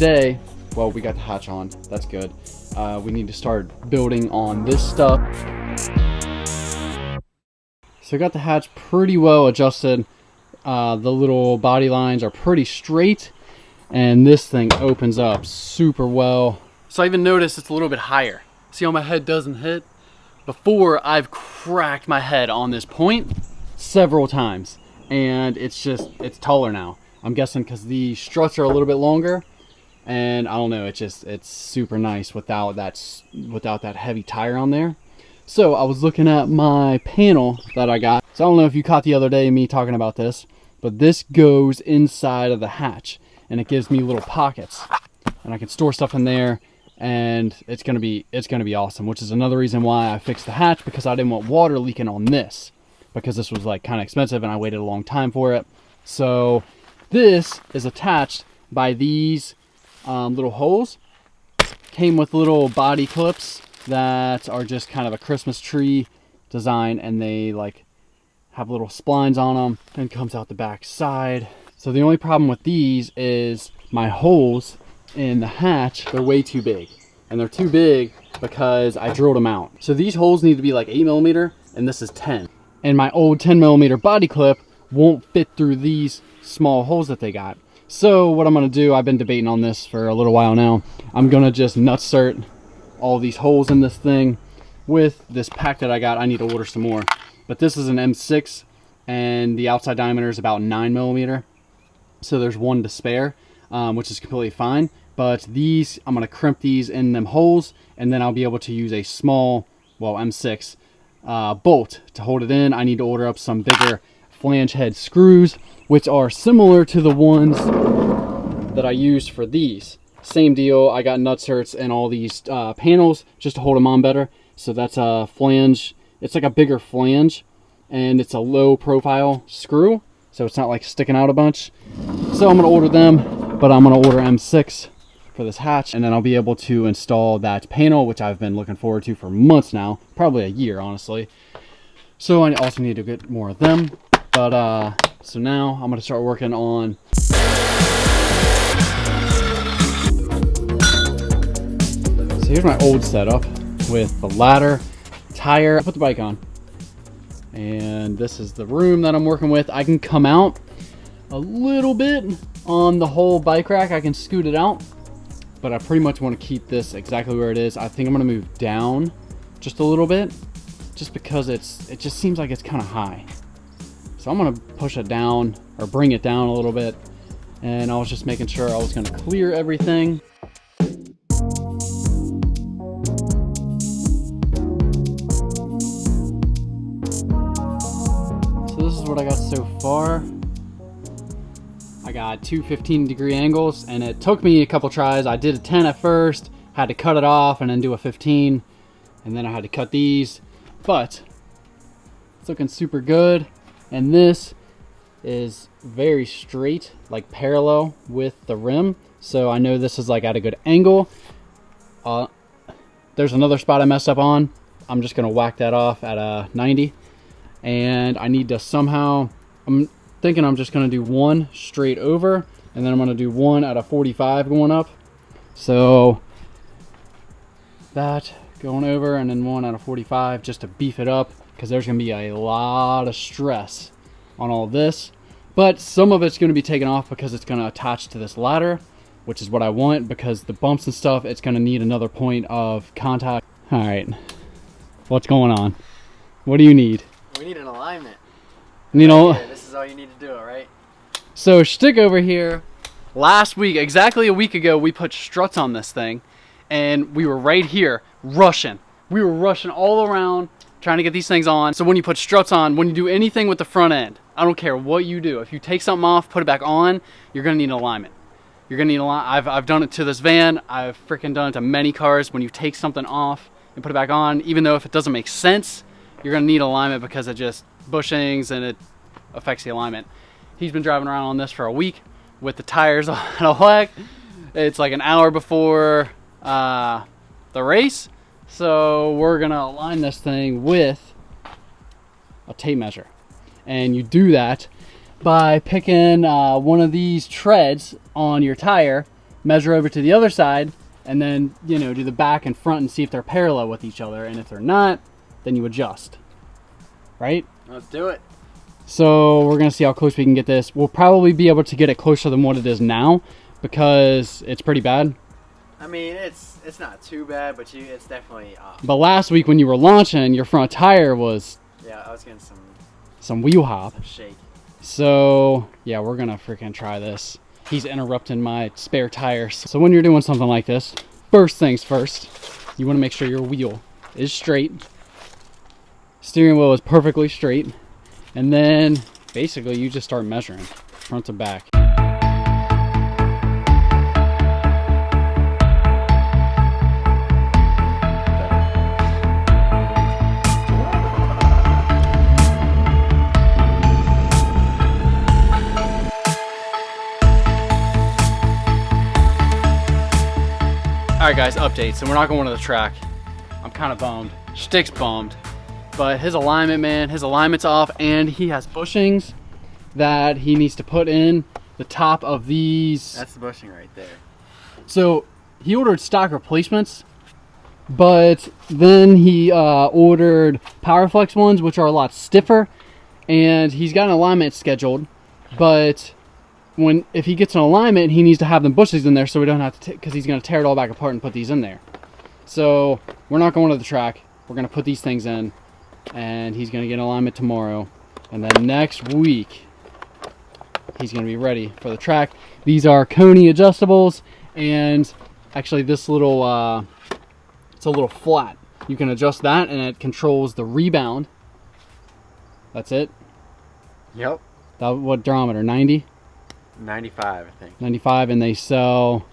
today, well, we got the hatch on. That's good. We need to start building on this stuff. So I got the hatch pretty well adjusted. The little body lines are pretty straight, and this thing opens up super well. So I even noticed it's a little bit higher. See how my head doesn't hit? Before, I've cracked my head on this point several times, and it's taller now. I'm guessing because the struts are a little bit longer, and I don't know, it's super nice without that heavy tire on there. So I was looking at my panel that I got. So I don't know if you caught the other day me talking about this, but this goes inside of the hatch, and it gives me little pockets, and I can store stuff in there, and it's gonna be awesome. Which is another reason why I fixed the hatch, because I didn't want water leaking on this, because this was like kind of expensive, and I waited a long time for it. So this is attached by these little holes. Came with little body clips that are just kind of a Christmas tree design, and they like have little splines on them, and comes out the back side. So the only problem with these is my holes in the hatch, they're way too big, and they're too big because I drilled them out. So these holes need to be like 8mm, and this is 10, and my old 10mm body clip won't fit through these small holes that they got. So what I'm gonna do, I've been debating on this for a little while now, I'm gonna just nutsert all these holes in this thing with this pack that I got. I need to order some more, but this is an M6, and the outside diameter is about 9mm, so there's one to spare, which is completely fine. But these, I'm gonna crimp these in them holes, and then I'll be able to use a small, well, M6 bolt to hold it in. I need to order up some bigger flange head screws, which are similar to the ones that I used for these. Same deal, I got nutserts and all these panels just to hold them on better. So that's a flange, it's like a bigger flange, and it's a low profile screw, so it's not like sticking out a bunch. So I'm gonna order them, but I'm gonna order M6 for this hatch, and then I'll be able to install that panel, which I've been looking forward to for months now, probably a year, honestly. So I also need to get more of them. But so now I'm gonna start working on so here's my old setup with the ladder, tire. I put the bike on, and this is the room that I'm working with. I can come out a little bit on the whole bike rack, I can scoot it out, but I pretty much want to keep this exactly where it is. I think I'm gonna move down just a little bit, just because it just seems like it's kind of high. So I'm gonna push it down, or bring it down a little bit, and I was just making sure I was gonna clear everything. So this is what I got so far. I got two 15-degree angles, and it took me a couple tries. I did a 10 at first, had to cut it off and then do a 15, and then I had to cut these, but it's looking super good. And this is very straight, like parallel with the rim, so I know this is like at a good angle. There's another spot I messed up on. I'm just gonna whack that off at a 90, and I need to somehow, I'm thinking I'm just gonna do one straight over, and then I'm gonna do one at a 45 going up. So that going over, and then one at a 45 just to beef it up, because there's gonna be a lot of stress on all this. But some of it's gonna be taken off because it's gonna attach to this ladder, which is what I want, because the bumps and stuff, it's gonna need another point of contact. All right, what's going on? What do you need? We need an alignment. You know, this is all you need to do, all right? So shtick over here. Last week, exactly a week ago, we put struts on this thing, and we were right here rushing. We were rushing all around trying to get these things on. So when you put struts on, when you do anything with the front end, I don't care what you do, if you take something off, put it back on, you're gonna need an alignment. You're gonna need a lot. I've done it to this van. I've freaking done it to many cars. When you take something off and put it back on, even though if it doesn't make sense, you're gonna need alignment, because it just bushings and it affects the alignment. He's been driving around on this for a week with the tires on a whack. It's like an hour before the race. So we're gonna align this thing with a tape measure. And you do that by picking one of these treads on your tire measure over to the other side, and then, you know, do the back and front and see if they're parallel with each other. And if they're not, then you adjust. Right? Let's do it. So we're going to see how close we can get this. We'll probably be able to get it closer than what it is now because it's pretty bad. I mean, it's not too bad, but it's definitely off. But last week when you were launching, your front tire was... Yeah, I was getting some wheel hop. some shake. So, yeah, we're going to freaking try this. He's interrupting my spare tires. So when you're doing something like this, first things first, you want to make sure your wheel is straight. Steering wheel is perfectly straight. And then basically you just start measuring front to back. Alright guys, update. So we're not going to the track. I'm kind of bummed. Stick's bummed. But his alignment, man, his alignment's off, and he has bushings that he needs to put in the top of these. That's the bushing right there. So he ordered stock replacements, but then he ordered Powerflex ones, which are a lot stiffer, and he's got an alignment scheduled, but if he gets an alignment, he needs to have them bushings in there so we don't have to, because he's going to tear it all back apart and put these in there. So we're not going to the track. We're going to put these things in, and he's going to get an alignment tomorrow. And then next week, he's going to be ready for the track. These are Coney adjustables, and actually this little, it's a little flat. You can adjust that, and it controls the rebound. That's it. Yep. What diameter? 90? 95, I think. 95, and they sell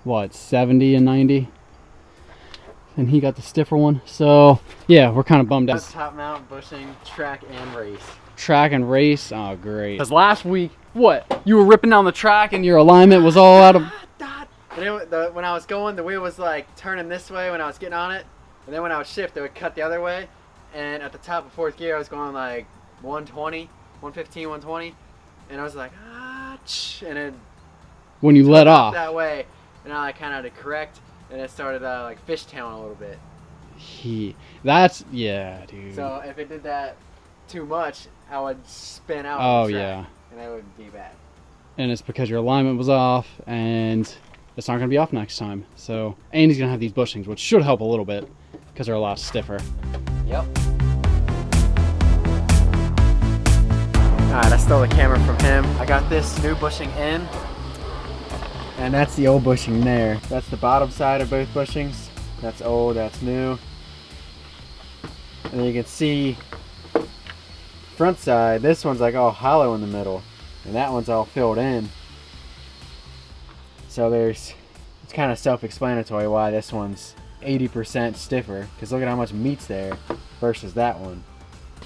what, 70 and 90, and he got the stiffer one. So yeah, we're kind of bummed out. Top mount, bushing, track, and race. Track and race. Oh great, because last week what, you were ripping down the track and your alignment was all out of... When I was going, the wheel was like turning this way when I was getting on it, and then when I would shift it would cut the other way, and at the top of fourth gear I was going like 120, 115, 120, and I was like and then when you let off that way, and I kind of had to correct, and it started like fishtailing a little bit. Yeah, dude. So if it did that too much, I would spin out. Oh the track, yeah, and that would be bad. And it's because your alignment was off, and it's not going to be off next time. So, and he's going to have these bushings, which should help a little bit because they're a lot stiffer. Yep. Alright, I stole the camera from him. I got this new bushing in, and that's the old bushing there. That's the bottom side of both bushings. That's old, that's new. And then you can see front side, this one's like all hollow in the middle, and that one's all filled in. So it's kind of self-explanatory why this one's 80% stiffer, because look at how much meat's there versus that one.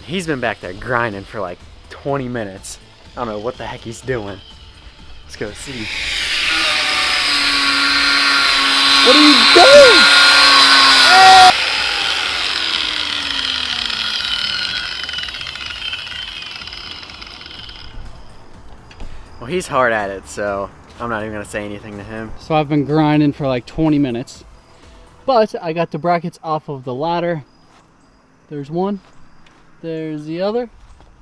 He's been back there grinding for like 20 minutes. I don't know what the heck he's doing. Let's go see. What are you doing? Well, he's hard at it, so I'm not even gonna say anything to him. So I've been grinding for like 20 minutes, but I got the brackets off of the ladder. There's one, there's the other,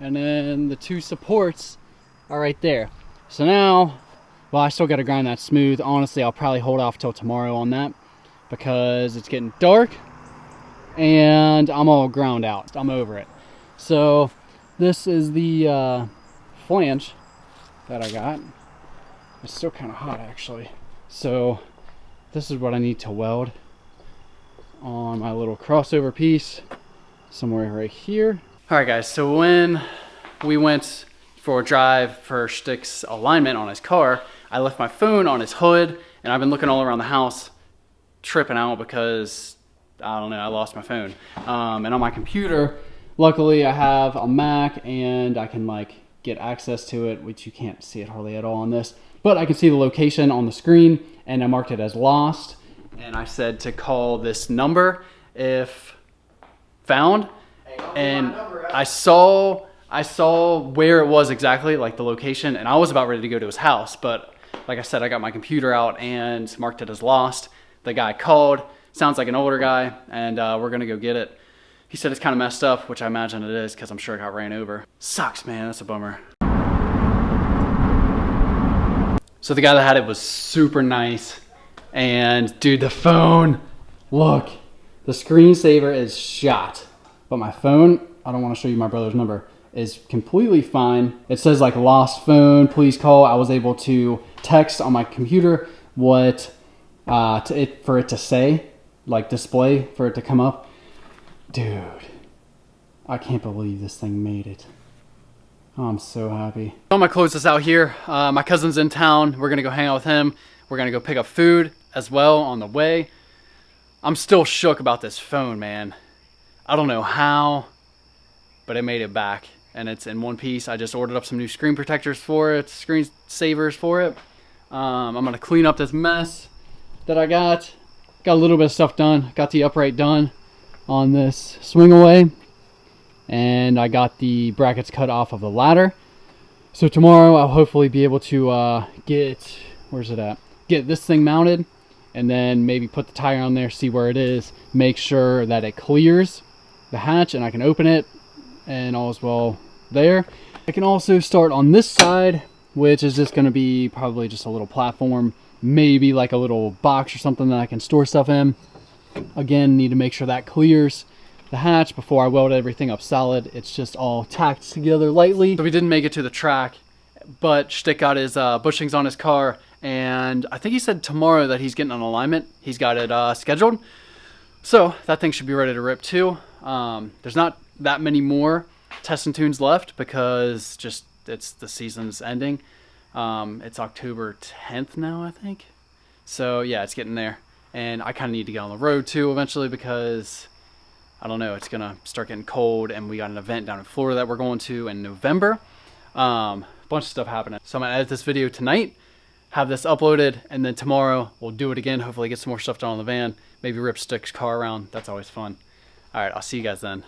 and then the two supports are right there. So now, well, I still got to grind that smooth. Honestly, I'll probably hold off till tomorrow on that because it's getting dark and I'm all ground out. I'm over it. So this is the flange that I got. It's still kind of hot actually. So this is what I need to weld on my little crossover piece somewhere right here. All right guys, so when we went for a drive for Stick's alignment on his car, I left my phone on his hood, and I've been looking all around the house tripping out because, I don't know, I lost my phone. And on my computer, luckily I have a Mac and I can like get access to it, which you can't see it hardly at all on this, but I can see the location on the screen, and I marked it as lost, and I said to call this number if found. And I saw where it was exactly, like the location, and I was about ready to go to his house, but like I said, I got my computer out and marked it as lost. The guy called, sounds like an older guy, and we're gonna go get it. He said it's kind of messed up, which I imagine it is because I'm sure it got ran over. Sucks, man, that's a bummer. So the guy that had it was super nice. And dude, the phone, look, the screensaver is shot. But my phone, I don't want to show you my brother's number, is completely fine. It says like lost phone, please call. I was able to text on my computer what for it to say, like display, for it to come up. Dude, I can't believe this thing made it. I'm so happy. I'm gonna close this out here. My cousin's in town. We're gonna go hang out with him. We're gonna go pick up food as well on the way. I'm still shook about this phone, man. I don't know how, but it made it back and it's in one piece. I just ordered up some new screen protectors for it, screen savers for it. I'm gonna clean up this mess that I got. Got a little bit of stuff done. Got the upright done on this swing away, and I got the brackets cut off of the ladder. So tomorrow I'll hopefully be able to get, where's it at? Get this thing mounted, and then maybe put the tire on there, see where it is, make sure that it clears the hatch and I can open it, and all is well there. I can also start on this side, which is just going to be probably just a little platform, maybe like a little box or something that I can store stuff in. Again, need to make sure that clears the hatch before I weld everything up solid. It's just all tacked together lightly. So we didn't make it to the track, but Shtick got his bushings on his car, and I think he said tomorrow that he's getting an alignment. He's got it scheduled. So that thing should be ready to rip too. There's not that many more test and tunes left because just it's the season's ending. It's October 10th now, I think. So yeah, it's getting there. And I kind of need to get on the road too eventually because I don't know, it's gonna start getting cold, and we got an event down in Florida that we're going to in November. Bunch of stuff happening. So I'm gonna edit this video tonight, have this uploaded, and then tomorrow we'll do it again. Hopefully get some more stuff done on the van. Maybe rip Stick's car around. That's always fun. All right, I'll see you guys then.